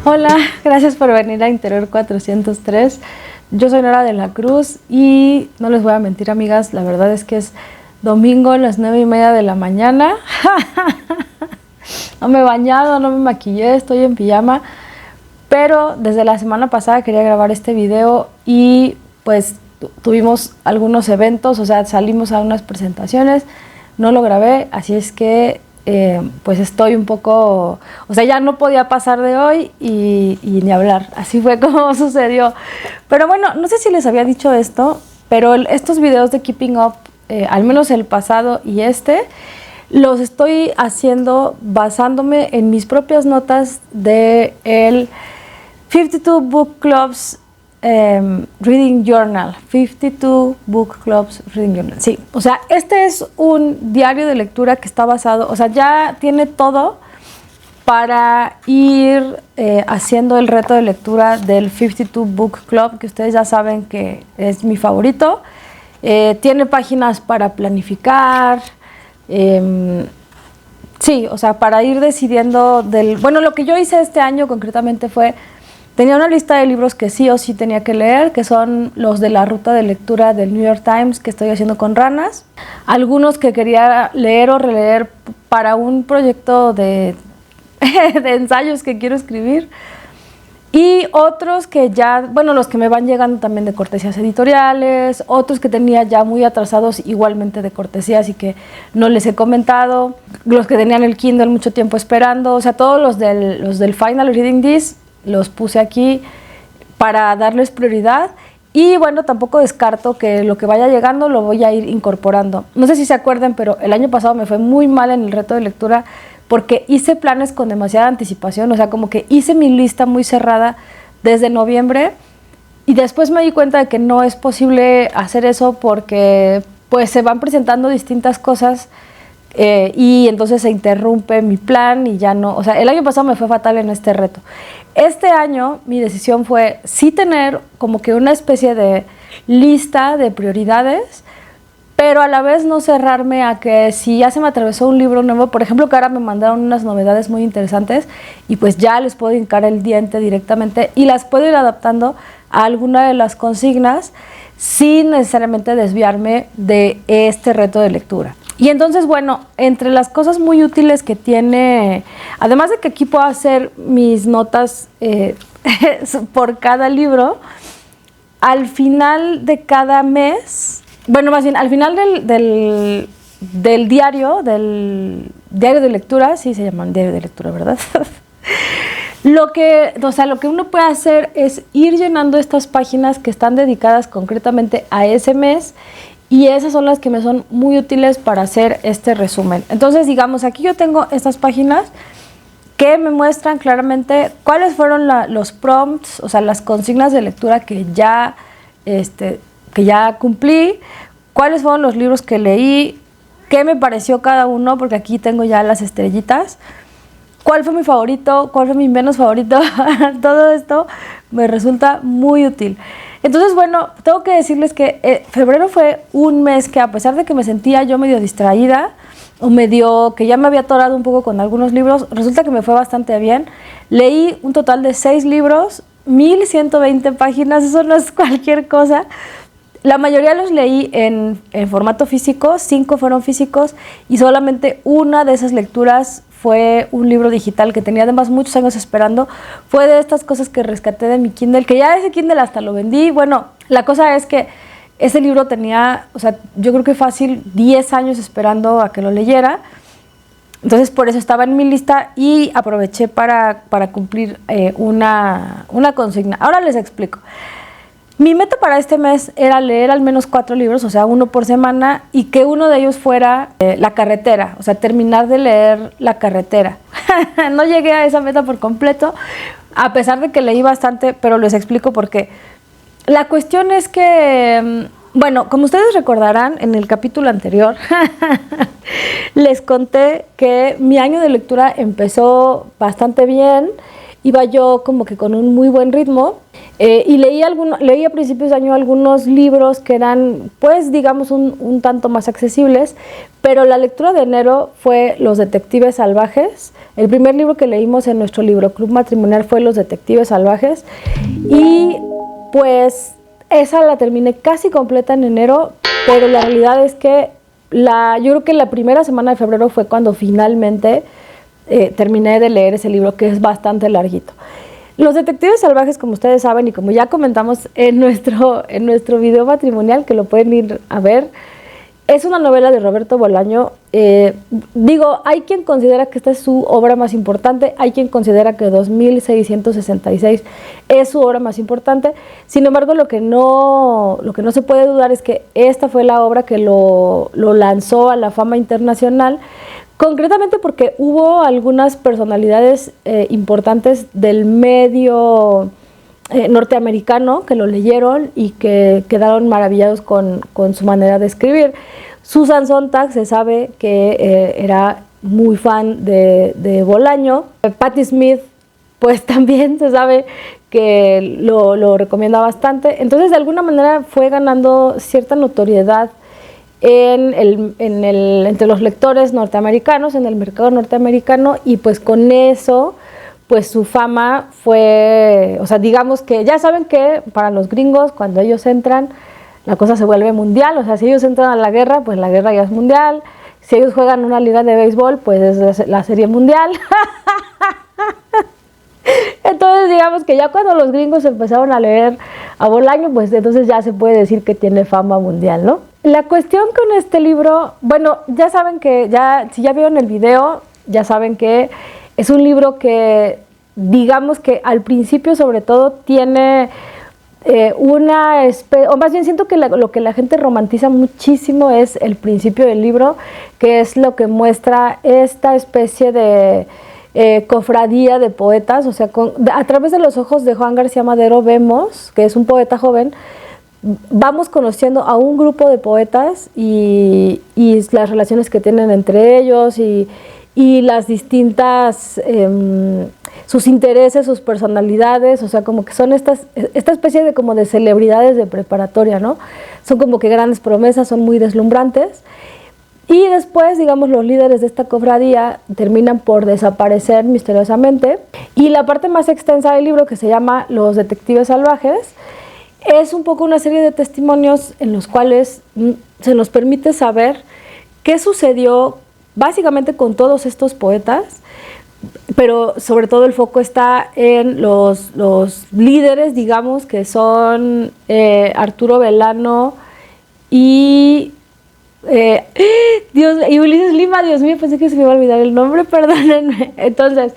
Hola, gracias por venir a Interior 403. Yo soy Nora de la Cruz y no les voy a mentir, amigas, la verdad es que es domingo a las 9:30 de la mañana. No me he bañado, no me maquillé, estoy en pijama, pero desde la semana pasada quería grabar este video y pues tuvimos algunos eventos, o sea, salimos a unas presentaciones, no lo grabé, así es que pues estoy un poco, o sea, ya no podía pasar de hoy y ni hablar, así fue como sucedió. Pero bueno, no sé si les había dicho esto, pero estos videos de Keeping Up, al menos el pasado y los estoy haciendo basándome en mis propias notas de el 52 Book Clubs Reading Journal. 52 Book Clubs Reading Journal. Sí, o sea, este es un diario de lectura que está basado, o sea, ya tiene todo para ir haciendo el reto de lectura del 52 Book Club, que ustedes ya saben que es mi favorito. Tiene páginas para planificar. Sí, o sea, para ir decidiendo bueno, lo que yo hice este año concretamente fue, tenía una lista de libros que sí o sí tenía que leer, que son los de la ruta de lectura del New York Times que estoy haciendo con Ranas, algunos que quería leer o releer para un proyecto de ensayos que quiero escribir, y otros que ya, bueno, los que me van llegando también de cortesías editoriales, otros que tenía ya muy atrasados igualmente de cortesías y que no les he comentado, los que tenían el Kindle mucho tiempo esperando, o sea, todos los del Final Reading This los puse aquí para darles prioridad. Y bueno, tampoco descarto que lo que vaya llegando lo voy a ir incorporando. No sé si se acuerdan, pero el año pasado me fue muy mal en el reto de lectura porque hice planes con demasiada anticipación, o sea, como que hice mi lista muy cerrada desde noviembre y después me di cuenta de que no es posible hacer eso porque pues se van presentando distintas cosas y entonces se interrumpe mi plan y ya no, o sea, el año pasado me fue fatal en este reto. Este año mi decisión fue sí tener como que una especie de lista de prioridades, pero a la vez no cerrarme a que si ya se me atravesó un libro nuevo, por ejemplo, que ahora me mandaron unas novedades muy interesantes y pues ya les puedo hincar el diente directamente y las puedo ir adaptando a alguna de las consignas sin necesariamente desviarme de este reto de lectura. Y entonces, bueno, entre las cosas muy útiles que tiene, además de que aquí puedo hacer mis notas por cada libro, al final de cada mes, bueno, más bien al final del diario de lectura, sí se llaman diario de lectura, ¿verdad? Lo que uno puede hacer es ir llenando estas páginas que están dedicadas concretamente a ese mes, y esas son las que me son muy útiles para hacer este resumen. Entonces, digamos, aquí yo tengo estas páginas que me muestran claramente cuáles fueron los prompts, o sea, las consignas de lectura que ya cumplí, cuáles fueron los libros que leí, qué me pareció cada uno, porque aquí tengo ya las estrellitas, cuál fue mi favorito, cuál fue mi menos favorito. Todo esto me resulta muy útil. Entonces, bueno, tengo que decirles que febrero fue un mes que, a pesar de que me sentía yo medio distraída o que ya me había atorado un poco con algunos libros, resulta que me fue bastante bien. Leí un total de 6 libros, 1120 páginas, eso no es cualquier cosa. La mayoría los leí en formato físico, 5 fueron físicos y solamente una de esas lecturas fue un libro digital que tenía además muchos años esperando. Fue de estas cosas que rescaté de mi Kindle, que ya ese Kindle hasta lo vendí. Bueno, la cosa es que ese libro tenía, o sea, yo creo que fácil 10 años esperando a que lo leyera. Entonces por eso estaba en mi lista y aproveché para cumplir una consigna. Ahora les explico. Mi meta para este mes era leer al menos 4 libros, o sea, 1 por semana, y que uno de ellos fuera La carretera, o sea, terminar de leer La carretera. No llegué a esa meta por completo, a pesar de que leí bastante, pero les explico por qué. La cuestión es que, bueno, como ustedes recordarán, en el capítulo anterior les conté que mi año de lectura empezó bastante bien iba yo como que con un muy buen ritmo. Y leí a principios de año algunos libros que eran, pues, digamos, un tanto más accesibles, pero la lectura de enero fue Los Detectives Salvajes. El primer libro que leímos en nuestro libroclub matrimonial fue Los Detectives Salvajes, y pues esa la terminé casi completa en enero, pero la realidad es que yo creo que la primera semana de febrero fue cuando finalmente terminé de leer ese libro, que es bastante larguito. Los Detectives Salvajes, como ustedes saben y como ya comentamos en nuestro video matrimonial, que lo pueden ir a ver, es una novela de Roberto Bolaño. Hay quien considera que esta es su obra más importante, hay quien considera que 2666 es su obra más importante. Sin embargo, lo que no se puede dudar es que esta fue la obra que lo lanzó a la fama internacional, concretamente porque hubo algunas personalidades importantes del medio norteamericano que lo leyeron y que quedaron maravillados con su manera de escribir. Susan Sontag se sabe que era muy fan de Bolaño. Patti Smith, pues también se sabe que lo recomienda bastante. Entonces, de alguna manera fue ganando cierta notoriedad entre los lectores norteamericanos, en el mercado norteamericano, y pues con eso, pues su fama fue, o sea, digamos que ya saben que para los gringos, cuando ellos entran, la cosa se vuelve mundial. O sea, si ellos entran a la guerra, pues la guerra ya es mundial. Si ellos juegan una liga de béisbol, pues es la serie mundial. Entonces, digamos que ya cuando los gringos empezaron a leer a Bolaño, pues entonces ya se puede decir que tiene fama mundial, ¿no? La cuestión con este libro, bueno, ya saben que, si ya vieron el video, ya saben que es un libro que, digamos que al principio sobre todo tiene o más bien siento que lo que la gente romantiza muchísimo es el principio del libro, que es lo que muestra esta especie de cofradía de poetas. O sea, a través de los ojos de Juan García Madero vemos, que es un poeta joven, vamos conociendo a un grupo de poetas y las relaciones que tienen entre ellos y las distintas, sus intereses, sus personalidades. O sea, como que son esta especie de como de celebridades de preparatoria, ¿no? Son como que grandes promesas, son muy deslumbrantes. Y después, digamos, los líderes de esta cofradía terminan por desaparecer misteriosamente. Y la parte más extensa del libro, que se llama Los Detectives Salvajes, es un poco una serie de testimonios en los cuales se nos permite saber qué sucedió básicamente con todos estos poetas, pero sobre todo el foco está en los líderes, digamos, que son Arturo Belano y y Ulises Lima. Dios mío, pensé que se me iba a olvidar el nombre, perdónenme. Entonces,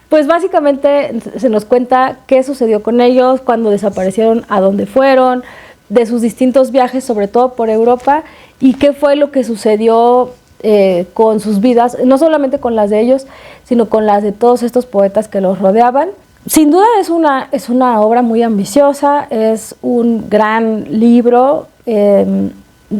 pues básicamente se nos cuenta qué sucedió con ellos, cuando desaparecieron, a dónde fueron, de sus distintos viajes, sobre todo por Europa, y qué fue lo que sucedió con sus vidas, no solamente con las de ellos, sino con las de todos estos poetas que los rodeaban. Sin duda es una obra muy ambiciosa, es un gran libro.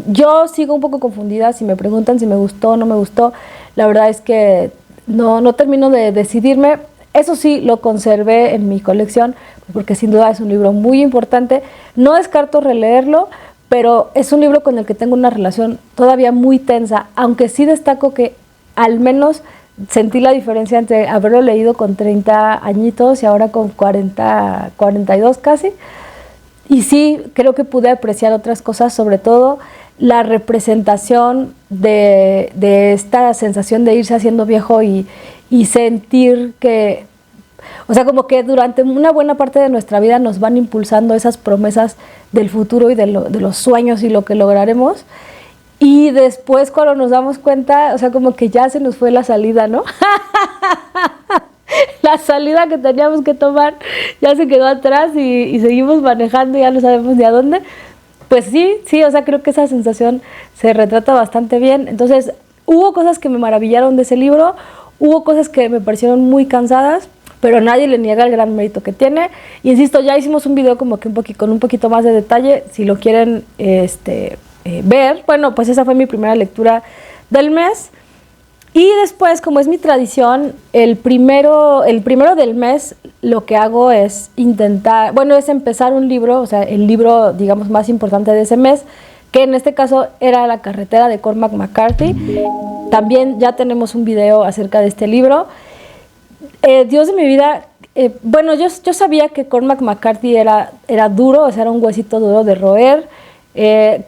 Yo sigo un poco confundida si me preguntan si me gustó o no me gustó. La verdad es que no termino de decidirme. Eso sí, lo conservé en mi colección porque sin duda es un libro muy importante. No descarto releerlo, pero es un libro con el que tengo una relación todavía muy tensa, aunque sí destaco que al menos sentí la diferencia entre haberlo leído con 30 añitos y ahora con 42 casi. Y sí, creo que pude apreciar otras cosas, sobre todo la representación de esta sensación de irse haciendo viejo y sentir que, o sea, como que durante una buena parte de nuestra vida nos van impulsando esas promesas del futuro y de los sueños y lo que lograremos. Y después, cuando nos damos cuenta, o sea, como que ya se nos fue la salida, ¿no? La salida que teníamos que tomar ya se quedó atrás y seguimos manejando y ya no sabemos ni a dónde. Pues sí, o sea, creo que esa sensación se retrata bastante bien. Entonces, hubo cosas que me maravillaron de ese libro, hubo cosas que me parecieron muy cansadas, pero nadie le niega el gran mérito que tiene. Insisto, ya hicimos un video como que con un poquito más de detalle, si lo quieren ver. Bueno, pues esa fue mi primera lectura del mes. Y después, como es mi tradición, el primero del mes lo que hago es intentar, bueno, es empezar un libro, o sea, el libro, digamos, más importante de ese mes, que en este caso era La carretera de Cormac McCarthy. También ya tenemos un video acerca de este libro. Dios de mi vida, bueno, yo sabía que Cormac McCarthy era duro, o sea, era un huesito duro de roer,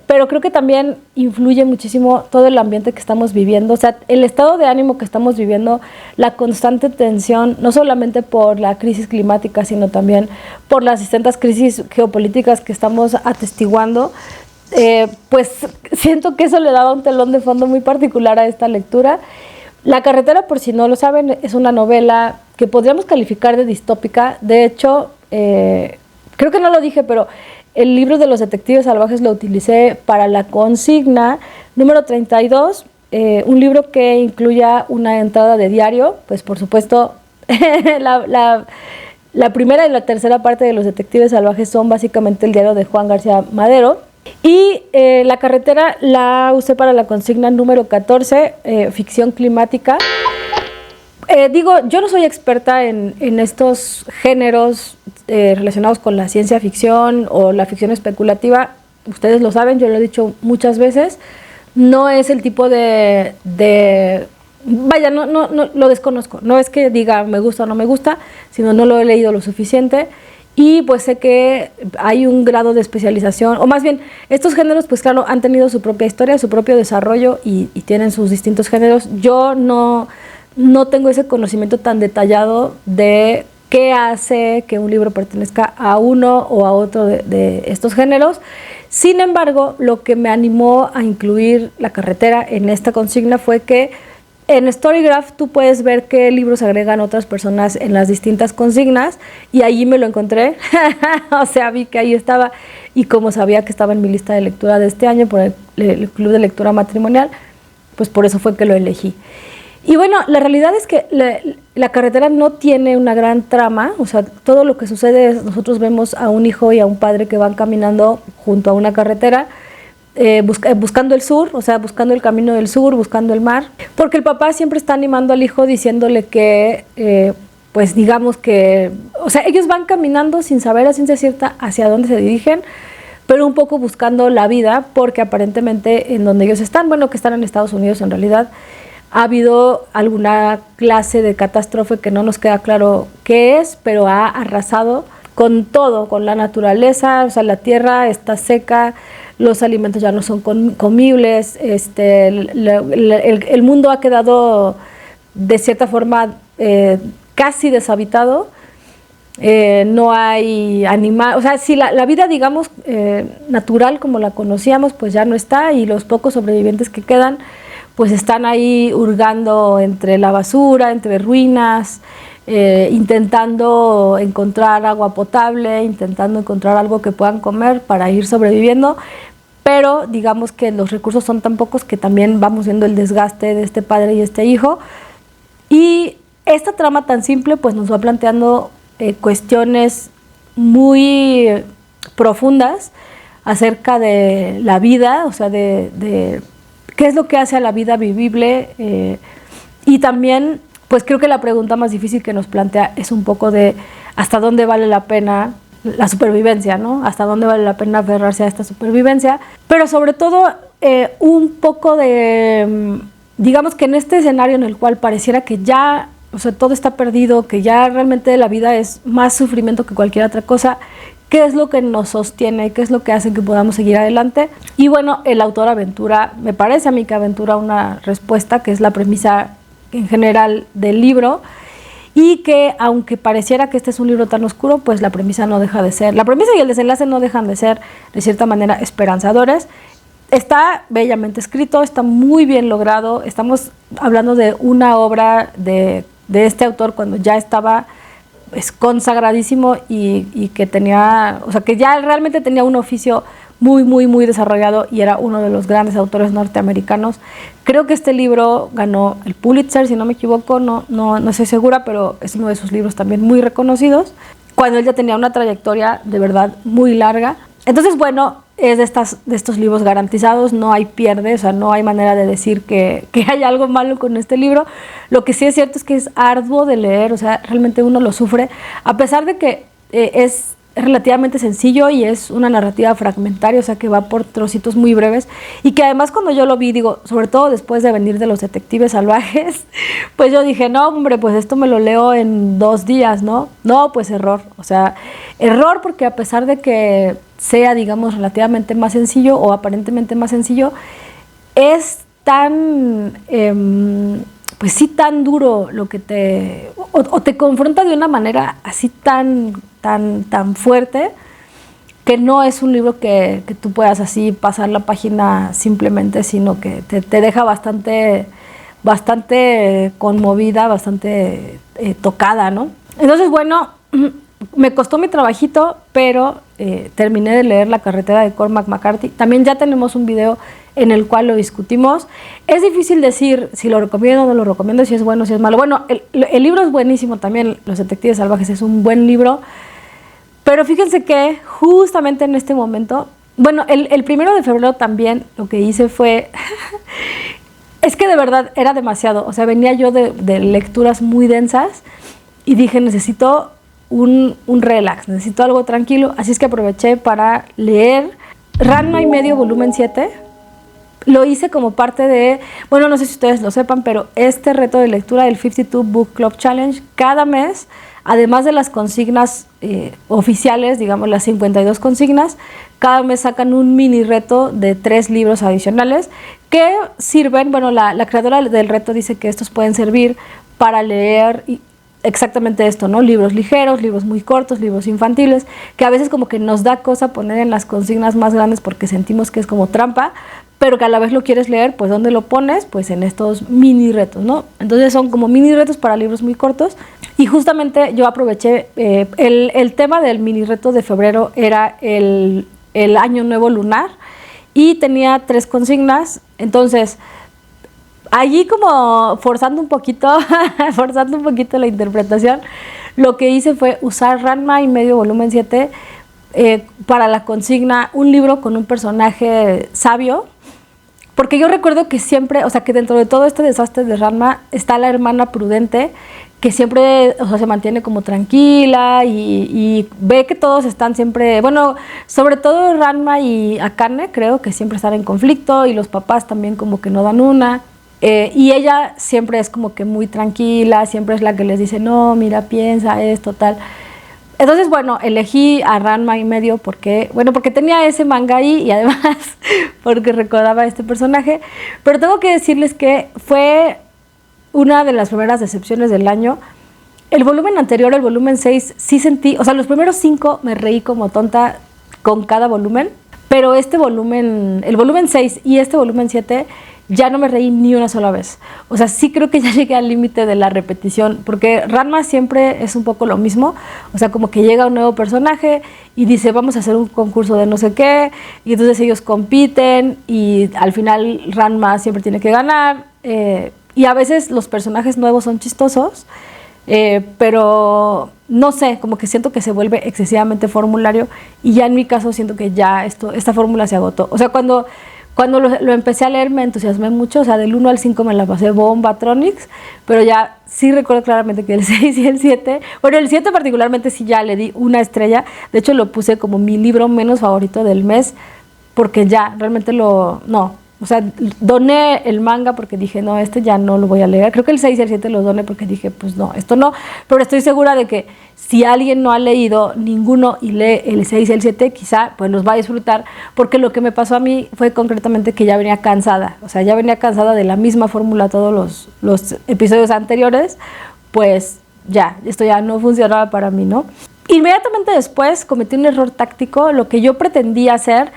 pero creo que también influye muchísimo todo el ambiente que estamos viviendo, o sea, el estado de ánimo que estamos viviendo, la constante tensión, no solamente por la crisis climática, sino también por las distintas crisis geopolíticas que estamos atestiguando. Pues siento que eso le daba un telón de fondo muy particular a esta lectura. La carretera, por si no lo saben, es una novela que podríamos calificar de distópica. De hecho, creo que no lo dije, pero el libro de los detectives salvajes lo utilicé para la consigna número 32, un libro que incluya una entrada de diario, pues por supuesto la primera y la tercera parte de los detectives salvajes son básicamente el diario de Juan García Madero. Y la carretera la usé para la consigna número 14, ficción climática. Digo, yo no soy experta en estos géneros relacionados con la ciencia ficción o la ficción especulativa. Ustedes lo saben, yo lo he dicho muchas veces. No es el tipo vaya, no lo desconozco. No es que diga me gusta o no me gusta, sino no lo he leído lo suficiente. Y pues sé que hay un grado de especialización, o más bien, estos géneros, pues claro, han tenido su propia historia, su propio desarrollo y tienen sus distintos géneros. Yo no tengo ese conocimiento tan detallado de qué hace que un libro pertenezca a uno o a otro de estos géneros. Sin embargo, lo que me animó a incluir La carretera en esta consigna fue que en Storygraph tú puedes ver qué libros agregan otras personas en las distintas consignas y allí me lo encontré, o sea, vi que ahí estaba y como sabía que estaba en mi lista de lectura de este año por el Club de Lectura Matrimonial, pues por eso fue que lo elegí. Y bueno, la realidad es que la carretera no tiene una gran trama, o sea, todo lo que sucede es nosotros vemos a un hijo y a un padre que van caminando junto a una carretera, buscando el sur, o sea, buscando el camino del sur, buscando el mar, porque el papá siempre está animando al hijo diciéndole que, pues digamos que, o sea, ellos van caminando sin saber a ciencia cierta hacia dónde se dirigen, pero un poco buscando la vida, porque aparentemente en donde ellos están, bueno, que están en Estados Unidos en realidad, ha habido alguna clase de catástrofe que no nos queda claro qué es, pero ha arrasado con todo, con la naturaleza, o sea, la tierra está seca, los alimentos ya no son comibles, el mundo ha quedado de cierta forma casi deshabitado, no hay animal, o sea, si la vida, digamos, natural como la conocíamos, pues ya no está y los pocos sobrevivientes que quedan, pues están ahí hurgando entre la basura, entre ruinas, intentando encontrar agua potable, intentando encontrar algo que puedan comer para ir sobreviviendo, pero digamos que los recursos son tan pocos que también vamos viendo el desgaste de este padre y este hijo. Y esta trama tan simple pues nos va planteando cuestiones muy profundas acerca de la vida, o sea, de qué es lo que hace a la vida vivible, y también pues creo que la pregunta más difícil que nos plantea es un poco de hasta dónde vale la pena la supervivencia, ¿no? Hasta dónde vale la pena aferrarse a esta supervivencia, pero sobre todo un poco de, digamos que en este escenario en el cual pareciera que ya, o sea, todo está perdido, que ya realmente la vida es más sufrimiento que cualquier otra cosa, ¿qué es lo que nos sostiene? ¿Qué es lo que hace que podamos seguir adelante? Y bueno, el autor aventura, me parece a mí que aventura una respuesta, que es la premisa en general del libro, y que aunque pareciera que este es un libro tan oscuro, pues la premisa no deja de ser, la premisa y el desenlace no dejan de ser de cierta manera esperanzadores. Está bellamente escrito, está muy bien logrado, estamos hablando de una obra de este autor cuando ya estaba consagradísimo y que tenía, o sea, que ya realmente tenía un oficio muy desarrollado y era uno de los grandes autores norteamericanos. Creo que este libro ganó el Pulitzer, si no me equivoco, no estoy segura, pero es uno de sus libros también muy reconocidos, cuando él ya tenía una trayectoria de verdad muy larga. Entonces, bueno, es de estos libros garantizados, no hay pierde, o sea, no hay manera de decir que hay algo malo con este libro. Lo que sí es cierto es que es arduo de leer, o sea, realmente uno lo sufre, a pesar de que es relativamente sencillo y es una narrativa fragmentaria, o sea, que va por trocitos muy breves, y que además cuando yo lo vi, digo, sobre todo después de venir de Los Detectives Salvajes, pues yo dije, no, hombre, pues esto me lo leo en 2 días, ¿no? No, pues error, o sea, error porque a pesar de que sea, digamos, relativamente más sencillo o aparentemente más sencillo, es tan, pues sí, tan duro lo que o te confronta de una manera así tan fuerte, que no es un libro que tú puedas así pasar la página simplemente, sino que te deja bastante conmovida, bastante tocada, ¿no? Entonces, bueno, me costó mi trabajito, pero terminé de leer La carretera de Cormac McCarthy. También ya tenemos un video en el cual lo discutimos. Es difícil decir si lo recomiendo o no lo recomiendo, si es bueno o si es malo. Bueno, el libro es buenísimo también, Los Detectives Salvajes es un buen libro, pero fíjense que justamente en este momento, bueno, el 1 de febrero también lo que hice fue, es que de verdad era demasiado, o sea, venía yo de lecturas muy densas y dije, necesito un relax, necesito algo tranquilo, así es que aproveché para leer Ranma y medio volumen 7. Lo hice como parte de, bueno, no sé si ustedes lo sepan, pero este reto de lectura del 52 Book Club Challenge, cada mes, además de las consignas oficiales, digamos las 52 consignas, cada mes sacan un mini reto de 3 libros adicionales que sirven, bueno, la creadora del reto dice que estos pueden servir para leer exactamente esto, ¿no? Libros ligeros, libros muy cortos, libros infantiles, que a veces como que nos da cosa poner en las consignas más grandes porque sentimos que es como trampa, pero que a la vez lo quieres leer, pues ¿dónde lo pones? Pues en estos mini retos, ¿no? Entonces son como mini retos para libros muy cortos, y justamente yo aproveché, el tema del mini reto de febrero era el año nuevo lunar, y tenía 3 consignas, entonces allí como forzando un poquito la interpretación, lo que hice fue usar Ranma y medio volumen 7 para la consigna un libro con un personaje sabio, porque yo recuerdo que siempre, o sea, que dentro de todo este desastre de Ranma está la hermana prudente, que siempre, o sea, se mantiene como tranquila y ve que todos están siempre, bueno, sobre todo Ranma y Akane, creo que siempre están en conflicto, y los papás también como que no dan una. Y ella siempre es como que muy tranquila, siempre es la que les dice, no, mira, piensa esto, tal. Entonces, bueno, elegí a Ranma y medio porque tenía ese manga ahí y además porque recordaba a este personaje. Pero tengo que decirles que fue una de las primeras decepciones del año. El volumen anterior, el volumen 6, sí sentí, o sea, los primeros 5 me reí como tonta con cada volumen, pero este volumen, el volumen 6 y este volumen 7, ya no me reí ni una sola vez. O sea, sí creo que ya llegué al límite de la repetición, porque Ranma siempre es un poco lo mismo. O sea, como que llega un nuevo personaje y dice, vamos a hacer un concurso de no sé qué, y entonces ellos compiten y al final Ranma siempre tiene que ganar. Y a veces los personajes nuevos son chistosos, pero no sé, como que siento que se vuelve excesivamente formulario, y ya en mi caso siento que ya esta fórmula se agotó. O sea, cuando lo empecé a leer me entusiasmé mucho, o sea, del 1 al 5 me la pasé bombatronics, pero ya sí recuerdo claramente que el 6 y el 7, bueno, el 7 particularmente sí ya le di 1 estrella, de hecho lo puse como mi libro menos favorito del mes, porque ya realmente o sea, doné el manga porque dije, no, este ya no lo voy a leer. Creo que el 6 y el 7 los doné porque dije, pues no, esto no. Pero estoy segura de que si alguien no ha leído ninguno y lee el 6 y el 7, quizá pues los va a disfrutar, porque lo que me pasó a mí fue concretamente que ya venía cansada. O sea, ya venía cansada de la misma fórmula todos los episodios anteriores, pues ya, esto ya no funcionaba para mí, ¿no? Inmediatamente después cometí un error táctico. Lo que yo pretendía hacer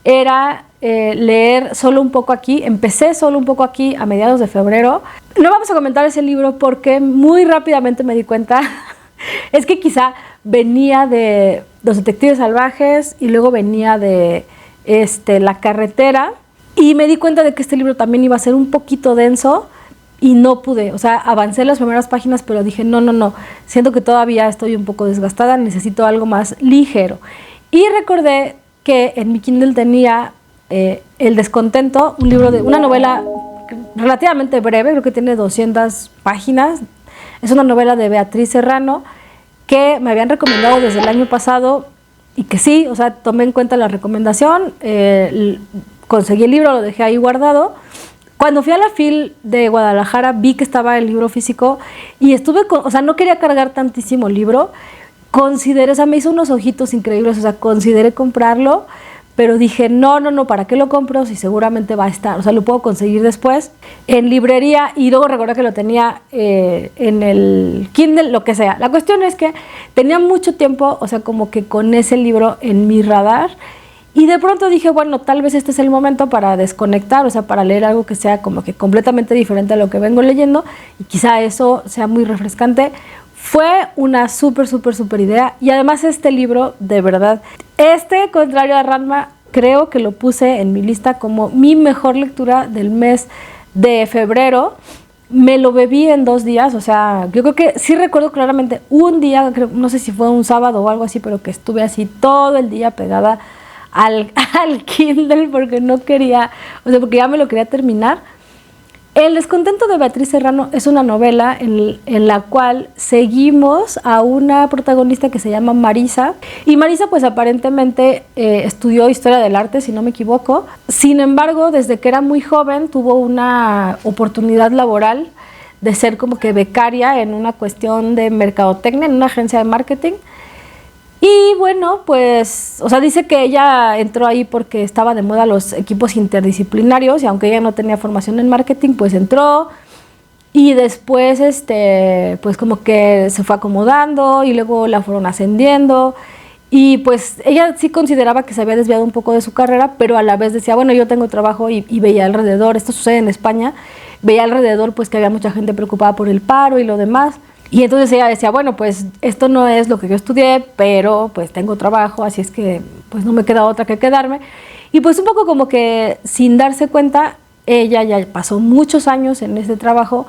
era leer solo un poco aquí. Empecé solo un poco aquí a mediados de febrero. No vamos a comentar ese libro porque muy rápidamente me di cuenta es que quizá venía de Los Detectives Salvajes y luego venía de La carretera, y me di cuenta de que este libro también iba a ser un poquito denso y no pude. O sea, avancé las primeras páginas, pero dije no, siento que todavía estoy un poco desgastada, necesito algo más ligero. Y recordé que en mi Kindle tenía El Descontento, un libro de una novela relativamente breve, creo que tiene 200 páginas. Es una novela de Beatriz Serrano que me habían recomendado desde el año pasado y que sí, o sea, tomé en cuenta la recomendación, conseguí el libro, lo dejé ahí guardado. Cuando fui a la FIL de Guadalajara vi que estaba el libro físico y estuve, o sea, no quería cargar tantísimo libro, consideré, o sea, me hizo unos ojitos increíbles, o sea, consideré comprarlo, pero dije, no, ¿para qué lo compro si seguramente va a estar? O sea, lo puedo conseguir después en librería y luego recordé que lo tenía en el Kindle, lo que sea. La cuestión es que tenía mucho tiempo, o sea, como que con ese libro en mi radar y de pronto dije, bueno, tal vez este es el momento para desconectar, o sea, para leer algo que sea como que completamente diferente a lo que vengo leyendo y quizá eso sea muy refrescante. Fue una súper idea y además este libro, de verdad, contrario a Ranma, creo que lo puse en mi lista como mi mejor lectura del mes de febrero. Me lo bebí en 2 días, o sea, yo creo que sí recuerdo claramente un día, no sé si fue un sábado o algo así, pero que estuve así todo el día pegada al Kindle porque no quería, o sea, porque ya me lo quería terminar. El Descontento de Beatriz Serrano es una novela en la cual seguimos a una protagonista que se llama Marisa y Marisa pues aparentemente estudió Historia del Arte, si no me equivoco. Sin embargo, desde que era muy joven tuvo una oportunidad laboral de ser como que becaria en una cuestión de mercadotecnia, en una agencia de marketing. Y bueno, pues, o sea, dice que ella entró ahí porque estaba de moda los equipos interdisciplinarios y aunque ella no tenía formación en marketing, pues entró y después, pues como que se fue acomodando y luego la fueron ascendiendo y pues ella sí consideraba que se había desviado un poco de su carrera, pero a la vez decía, bueno, yo tengo trabajo y veía alrededor, esto sucede en España, veía alrededor pues que había mucha gente preocupada por el paro y lo demás. Y entonces ella decía, bueno, pues esto no es lo que yo estudié, pero pues tengo trabajo, así es que pues no me queda otra que quedarme. Y pues un poco como que sin darse cuenta, ella ya pasó muchos años en este trabajo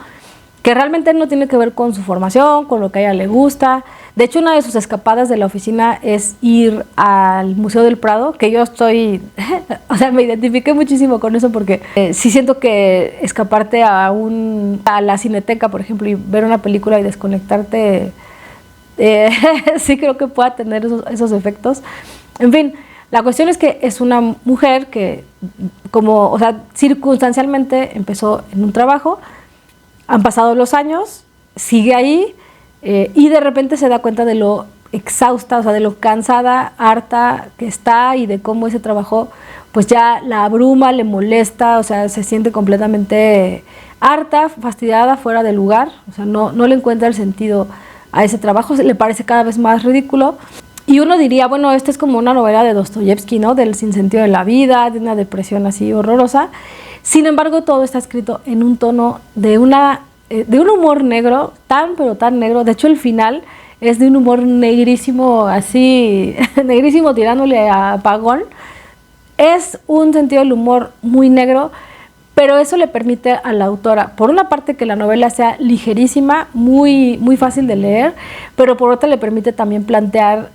que realmente no tiene que ver con su formación, con lo que a ella le gusta. De hecho, una de sus escapadas de la oficina es ir al Museo del Prado, que yo estoy, o sea, me identifiqué muchísimo con eso porque sí siento que escaparte a la Cineteca, por ejemplo, y ver una película y desconectarte, sí creo que pueda tener esos efectos. En fin, la cuestión es que es una mujer que, como, o sea, circunstancialmente empezó en un trabajo, han pasado los años, sigue ahí y de repente se da cuenta de lo exhausta, o sea, de lo cansada, harta que está y de cómo ese trabajo pues ya la abruma, le molesta, o sea, se siente completamente harta, fastidiada, fuera de lugar, o sea, no le encuentra el sentido a ese trabajo, le parece cada vez más ridículo. Y uno diría, bueno, esta es como una novela de Dostoyevsky, ¿no? Del sinsentido de la vida, de una depresión así horrorosa. Sin embargo, todo está escrito en un tono de un humor negro, pero tan negro. De hecho, el final es de un humor negrísimo, así, negrísimo tirándole a apagón. Es un sentido del humor muy negro, pero eso le permite a la autora, por una parte, que la novela sea ligerísima, muy fácil de leer, pero por otra le permite también plantear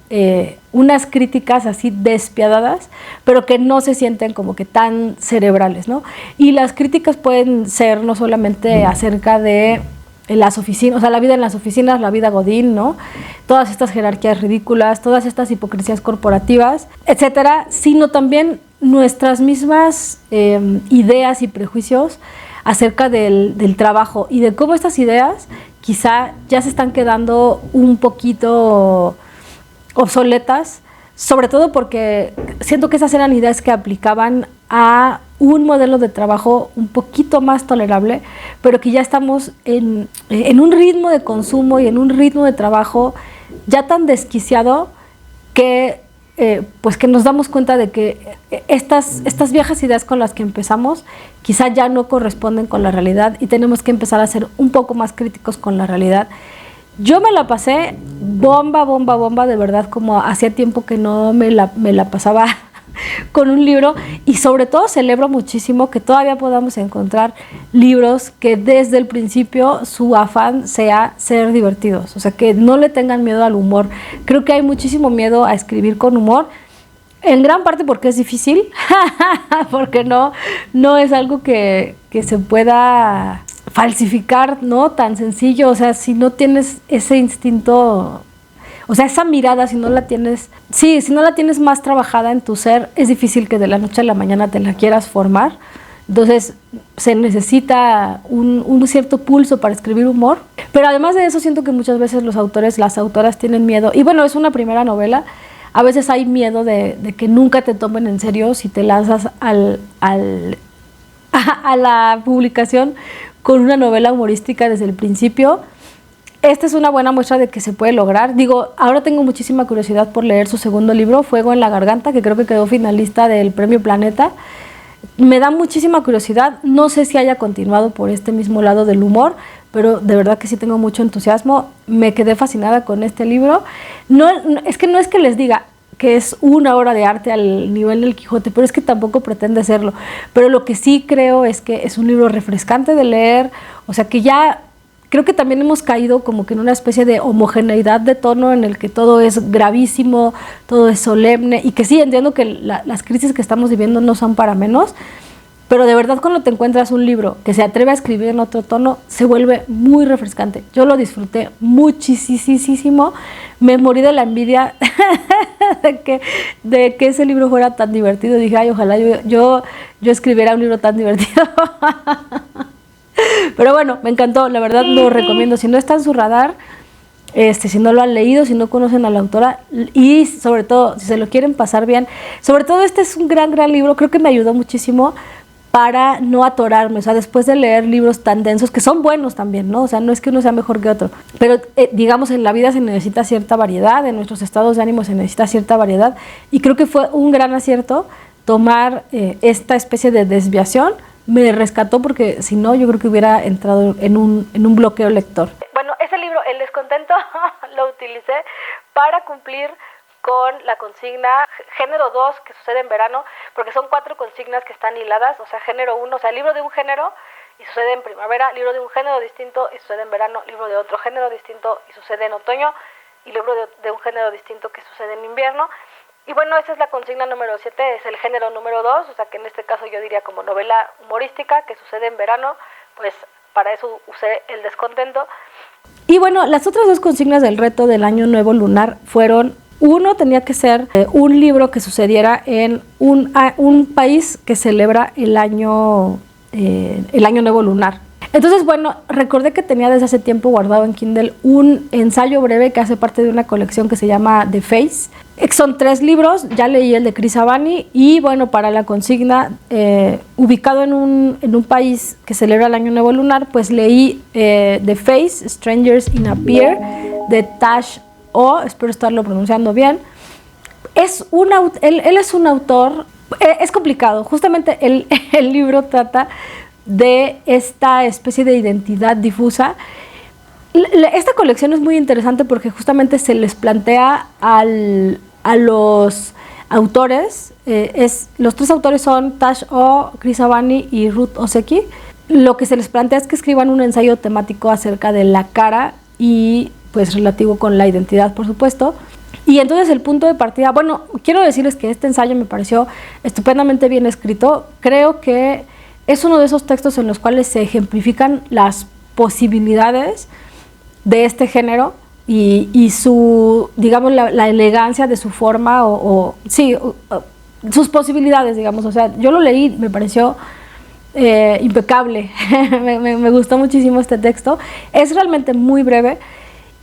unas críticas así despiadadas, pero que no se sienten como que tan cerebrales, ¿no? Y las críticas pueden ser no solamente acerca de las oficinas, o sea, la vida en las oficinas, la vida godín, ¿no? Todas estas jerarquías ridículas, todas estas hipocresías corporativas, etcétera, sino también nuestras mismas ideas y prejuicios acerca del trabajo y de cómo estas ideas quizá ya se están quedando un poquito obsoletas, sobre todo porque siento que esas eran ideas que aplicaban a un modelo de trabajo un poquito más tolerable, pero que ya estamos en un ritmo de consumo y en un ritmo de trabajo ya tan desquiciado que pues que nos damos cuenta de que estas viejas ideas con las que empezamos quizá ya no corresponden con la realidad y tenemos que empezar a ser un poco más críticos con la realidad. Yo me la pasé bomba, de verdad, como hacía tiempo que no me la pasaba con un libro, y sobre todo celebro muchísimo que todavía podamos encontrar libros que desde el principio su afán sea ser divertidos, o sea, que no le tengan miedo al humor. Creo que hay muchísimo miedo a escribir con humor. En gran parte porque es difícil, porque no es algo que se pueda falsificar, ¿no? Tan sencillo, o sea, si no tienes ese instinto, o sea, esa mirada, si no la tienes más trabajada en tu ser, es difícil que de la noche a la mañana te la quieras formar. Entonces se necesita un cierto pulso para escribir humor, pero además de eso siento que muchas veces los autores, las autoras tienen miedo, y bueno, es una primera novela, a veces hay miedo de que nunca te tomen en serio si te lanzas a la publicación con una novela humorística desde el principio. Esta es una buena muestra de que se puede lograr. Digo, ahora tengo muchísima curiosidad por leer su segundo libro, Fuego en la Garganta, que creo que quedó finalista del Premio Planeta. Me da muchísima curiosidad, no sé si haya continuado por este mismo lado del humor, pero de verdad que sí tengo mucho entusiasmo. Me quedé fascinada con este libro. No es que les diga que es una obra de arte al nivel del Quijote, pero es que tampoco pretende serlo. Pero lo que sí creo es que es un libro refrescante de leer, o sea que ya creo que también hemos caído como que en una especie de homogeneidad de tono en el que todo es gravísimo, todo es solemne, y que sí, entiendo que las crisis que estamos viviendo no son para menos, pero de verdad cuando te encuentras un libro que se atreve a escribir en otro tono, se vuelve muy refrescante. Yo lo disfruté muchísimo, me morí de la envidia de que ese libro fuera tan divertido. Dije, ay, ojalá yo escribiera un libro tan divertido. Pero bueno, me encantó, la verdad lo recomiendo. Si no está en su radar, si no lo han leído, si no conocen a la autora, y sobre todo, si se lo quieren pasar bien, sobre todo este es un gran libro, creo que me ayudó muchísimo para no atorarme, o sea, después de leer libros tan densos, que son buenos también, ¿no? O sea, no es que uno sea mejor que otro, pero digamos, en la vida se necesita cierta variedad, en nuestros estados de ánimo se necesita cierta variedad, y creo que fue un gran acierto tomar esta especie de desviación. Me rescató porque si no, yo creo que hubiera entrado en un bloqueo lector. Bueno, ese libro, El Descontento, lo utilicé para cumplir con la consigna género 2 que sucede en verano, porque son 4 consignas que están hiladas, o sea, género 1, o sea, libro de un género y sucede en primavera, libro de un género distinto y sucede en verano, libro de otro género distinto y sucede en otoño, y libro de un género distinto que sucede en invierno. Y bueno, esa es la consigna número 7, es el género número 2, o sea que en este caso yo diría como novela humorística que sucede en verano, pues para eso usé El Descontento. Y bueno, las otras 2 consignas del reto del Año Nuevo Lunar fueron, uno tenía que ser un libro que sucediera en un país que celebra el Año Nuevo Lunar. Entonces, bueno, recordé que tenía desde hace tiempo guardado en Kindle un ensayo breve que hace parte de una colección que se llama The Face. Son 3 libros, ya leí el de Chris Avani y bueno, para la consigna, ubicado en un país que celebra el Año Nuevo Lunar, pues leí The Face, Strangers in a Pier, de Tash O, espero estarlo pronunciando bien. Él es un autor, es complicado, justamente el libro trata de esta especie de identidad difusa. Esta colección es muy interesante porque justamente se les plantea a los autores, los 3 autores son Tash O, Chris Avani y Ruth Ozeki. Lo que se les plantea es que escriban un ensayo temático acerca de la cara y pues relativo con la identidad, por supuesto. Y entonces el punto de partida, bueno, quiero decirles que este ensayo me pareció estupendamente bien escrito. Creo que es uno de esos textos en los cuales se ejemplifican las posibilidades de este género y su, digamos, la elegancia de su forma sus posibilidades, digamos. O sea, yo lo leí, me pareció impecable, me gustó muchísimo este texto. Es realmente muy breve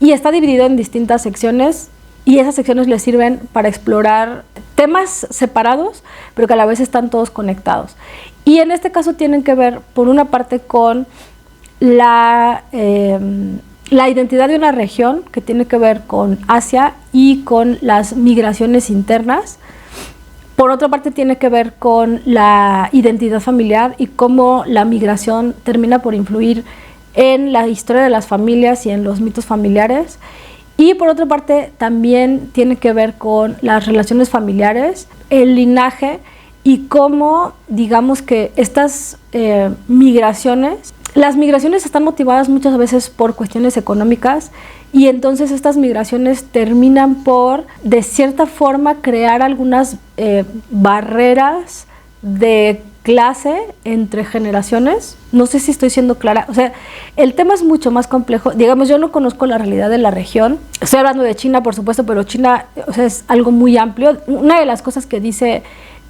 y está dividido en distintas secciones y esas secciones le sirven para explorar temas separados, pero que a la vez están todos conectados. Y en este caso tienen que ver, por una parte, con la identidad de una región, que tiene que ver con Asia y con las migraciones internas. Por otra parte, tiene que ver con la identidad familiar y cómo la migración termina por influir en la historia de las familias y en los mitos familiares. Y por otra parte, también tiene que ver con las relaciones familiares, el linaje y cómo, digamos que estas migraciones, las migraciones están motivadas muchas veces por cuestiones económicas y entonces estas migraciones terminan por, de cierta forma, crear algunas barreras de clase entre generaciones. No sé si estoy siendo clara. O sea, el tema es mucho más complejo. Digamos, yo no conozco la realidad de la región. Estoy hablando de China, por supuesto, pero China, o sea, es algo muy amplio. Una de las cosas que dice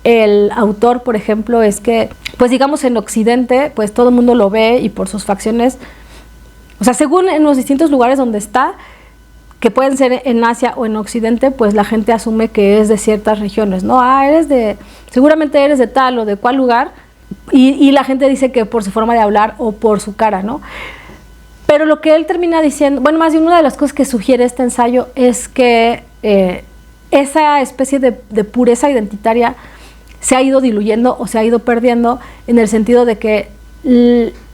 el autor, por ejemplo, es que, pues digamos, en Occidente, pues todo el mundo lo ve y por sus facciones, o sea, según en los distintos lugares donde está, que pueden ser en Asia o en Occidente, pues la gente asume que es de ciertas regiones, ¿no? Seguramente eres de tal o de cual lugar, y la gente dice que por su forma de hablar o por su cara, ¿no? Pero lo que él termina diciendo, bueno, más bien una de las cosas que sugiere este ensayo es que esa especie de pureza identitaria se ha ido diluyendo o se ha ido perdiendo, en el sentido de que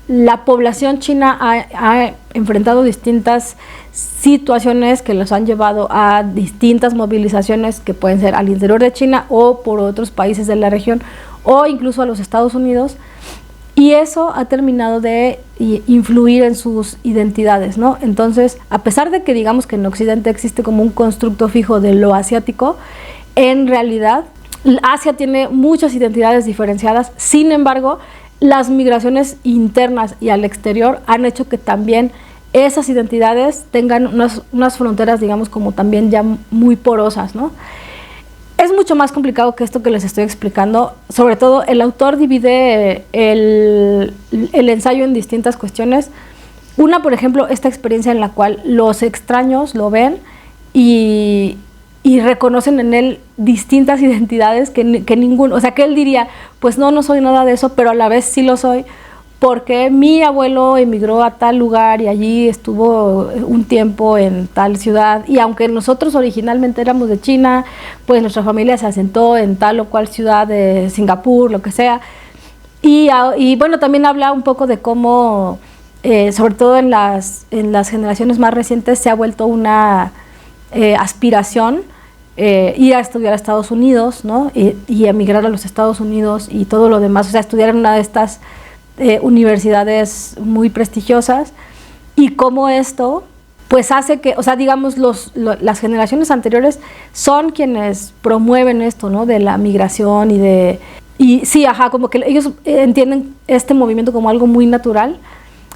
la población china ha enfrentado distintas situaciones que los han llevado a distintas movilizaciones que pueden ser al interior de China o por otros países de la región o incluso a los Estados Unidos, y eso ha terminado de influir en sus identidades, ¿no? Entonces, a pesar de que digamos que en Occidente existe como un constructo fijo de lo asiático, en realidad Asia tiene muchas identidades diferenciadas. Sin embargo, las migraciones internas y al exterior han hecho que también esas identidades tengan unas fronteras, digamos, como también ya muy porosas, ¿no? Es mucho más complicado que esto que les estoy explicando. Sobre todo, el autor divide el ensayo en distintas cuestiones. Una, por ejemplo, esta experiencia en la cual los extraños lo ven y reconocen en él distintas identidades que ninguno, o sea, que él diría, pues no soy nada de eso, pero a la vez sí lo soy, porque mi abuelo emigró a tal lugar y allí estuvo un tiempo en tal ciudad, y aunque nosotros originalmente éramos de China, pues nuestra familia se asentó en tal o cual ciudad de Singapur, lo que sea. Y bueno, también habla un poco de cómo, sobre todo en las generaciones más recientes, se ha vuelto una aspiración ir a estudiar a Estados Unidos, ¿no? Y emigrar a los Estados Unidos y todo lo demás, o sea, estudiar en una de estas universidades muy prestigiosas, y cómo esto pues hace que, o sea, digamos, las generaciones anteriores son quienes promueven esto, ¿no? De la migración y sí, como que ellos entienden este movimiento como algo muy natural,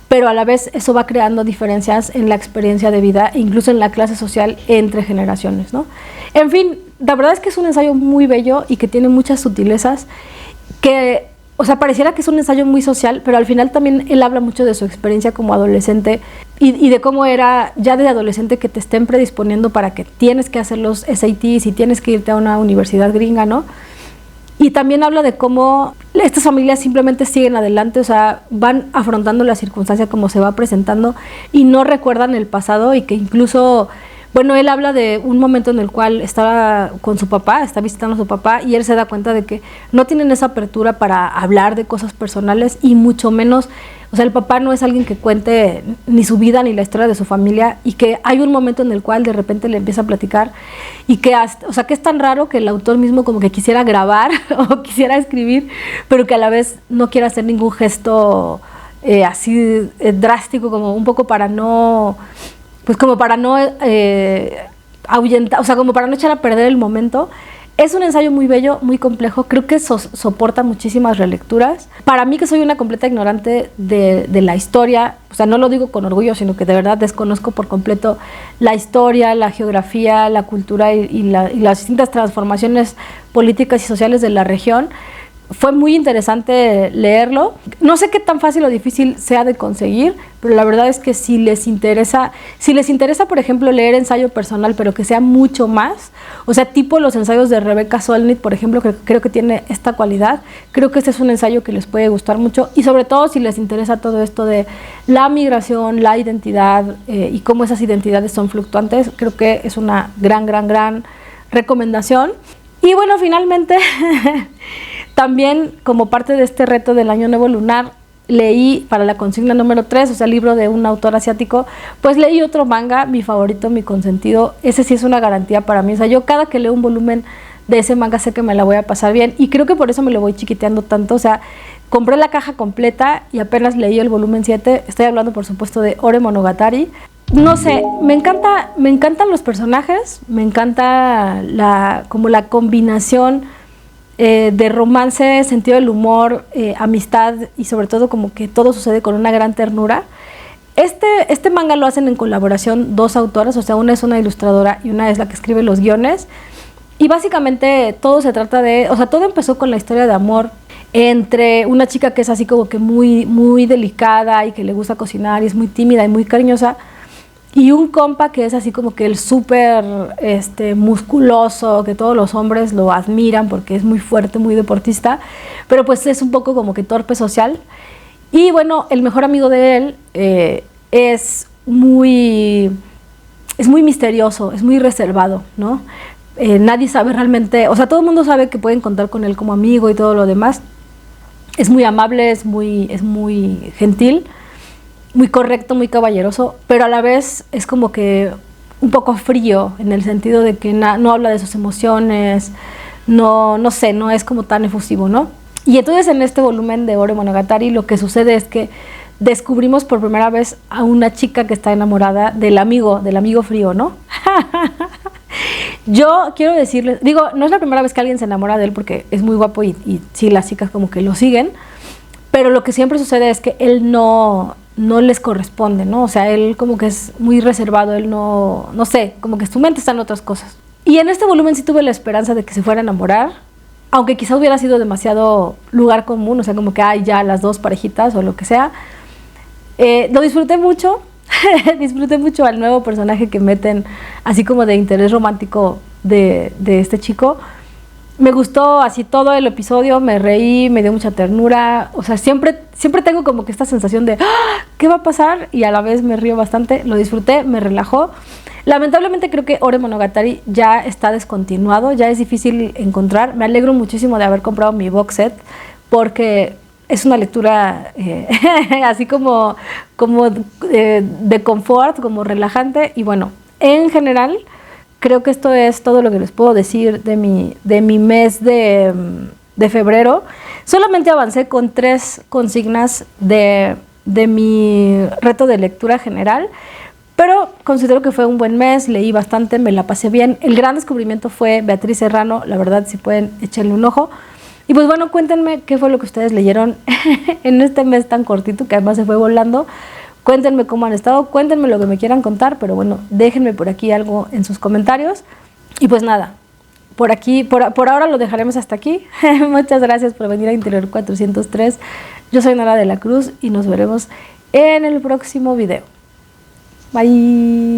pero a la vez eso va creando diferencias en la experiencia de vida, incluso en la clase social entre generaciones, ¿no? En fin, la verdad es que es un ensayo muy bello y que tiene muchas sutilezas, que, o sea, pareciera que es un ensayo muy social, pero al final también él habla mucho de su experiencia como adolescente y de cómo era ya de adolescente que te estén predisponiendo para que tienes que hacer los SATs y tienes que irte a una universidad gringa, ¿no? Y también habla de cómo estas familias simplemente siguen adelante, o sea, van afrontando la circunstancia como se va presentando y no recuerdan el pasado, y que incluso, bueno, él habla de un momento en el cual estaba con su papá, está visitando a su papá, y él se da cuenta de que no tienen esa apertura para hablar de cosas personales, y mucho menos, o sea, el papá no es alguien que cuente ni su vida ni la historia de su familia, y que hay un momento en el cual de repente le empieza a platicar, y que, o sea, que es tan raro que el autor mismo como que quisiera grabar o quisiera escribir, pero que a la vez no quiere hacer ningún gesto así drástico, como un poco para no, pues como para no ahuyentar, o sea, como para no echar a perder el momento. Es un ensayo muy bello, muy complejo, creo que soporta muchísimas relecturas. Para mí, que soy una completa ignorante de la historia, o sea, no lo digo con orgullo, sino que de verdad desconozco por completo la historia, la geografía, la cultura y las distintas transformaciones políticas y sociales de la región. Fue muy interesante leerlo. No sé qué tan fácil o difícil sea de conseguir, pero la verdad es que si les interesa, por ejemplo, leer ensayo personal, pero que sea mucho más, o sea, tipo los ensayos de Rebecca Solnit, por ejemplo, creo que tiene esta cualidad. Creo que este es un ensayo que les puede gustar mucho, y sobre todo si les interesa todo esto de la migración, la identidad y cómo esas identidades son fluctuantes. Creo que es una gran recomendación. Y bueno, finalmente, también como parte de este reto del Año Nuevo Lunar, leí para la consigna número 3, o sea, el libro de un autor asiático, pues leí otro manga, mi favorito, mi consentido. Ese sí es una garantía para mí. O sea, yo cada que leo un volumen de ese manga sé que me la voy a pasar bien, y creo que por eso me lo voy chiquiteando tanto. O sea, compré la caja completa y apenas leí el volumen 7. Estoy hablando, por supuesto, de Ore Monogatari. No sé, me encantan los personajes, me encanta como la combinación de romance, sentido del humor, amistad y sobre todo como que todo sucede con una gran ternura. Este manga lo hacen en colaboración dos autoras, o sea, una es una ilustradora y una es la que escribe los guiones. Y básicamente todo se trata de, o sea, todo empezó con la historia de amor entre una chica que es así como que muy, muy delicada y que le gusta cocinar y es muy tímida y muy cariñosa, y un compa que es así como que el súper musculoso, que todos los hombres lo admiran porque es muy fuerte, muy deportista, pero pues es un poco como que torpe social. Y bueno, el mejor amigo de él es muy misterioso, es muy reservado, ¿no? Nadie sabe realmente, o sea, todo el mundo sabe que pueden contar con él como amigo y todo lo demás. Es muy amable, es muy gentil, muy correcto, muy caballeroso, pero a la vez es como que un poco frío en el sentido de que no habla de sus emociones, no sé, no es como tan efusivo, ¿no? Y entonces en este volumen de Ore Monogatari lo que sucede es que descubrimos por primera vez a una chica que está enamorada del amigo frío, ¿no? Yo quiero decirles, digo, no es la primera vez que alguien se enamora de él porque es muy guapo y sí, las chicas como que lo siguen, pero lo que siempre sucede es que él no les corresponde, ¿no? O sea, él como que es muy reservado, él no sé, como que su mente está en otras cosas. Y en este volumen sí tuve la esperanza de que se fuera a enamorar, aunque quizá hubiera sido demasiado lugar común, o sea, como que hay ya las dos parejitas o lo que sea. Lo disfruté mucho, disfruté mucho al nuevo personaje que meten, así como de interés romántico de este chico. Me gustó así todo el episodio, me reí, me dio mucha ternura, o sea, siempre tengo como que esta sensación de ¡ah! ¿Qué va a pasar? Y a la vez me río bastante, lo disfruté, me relajó. Lamentablemente creo que Ore Monogatari ya está descontinuado, ya es difícil encontrar. Me alegro muchísimo de haber comprado mi box set porque es una lectura así como de confort, como relajante, y bueno, en general creo que esto es todo lo que les puedo decir de mi mes de febrero. Solamente avancé con 3 consignas de mi reto de lectura general, pero considero que fue un buen mes, leí bastante, me la pasé bien. El gran descubrimiento fue Beatriz Serrano, la verdad, si pueden echarle un ojo. Y pues bueno, cuéntenme qué fue lo que ustedes leyeron en este mes tan cortito, que además se fue volando. Cuéntenme cómo han estado, cuéntenme lo que me quieran contar, pero bueno, déjenme por aquí algo en sus comentarios. Y pues nada, por aquí, por ahora lo dejaremos hasta aquí. Muchas gracias por venir a Interior 403. Yo soy Nara de la Cruz y nos veremos en el próximo video. Bye.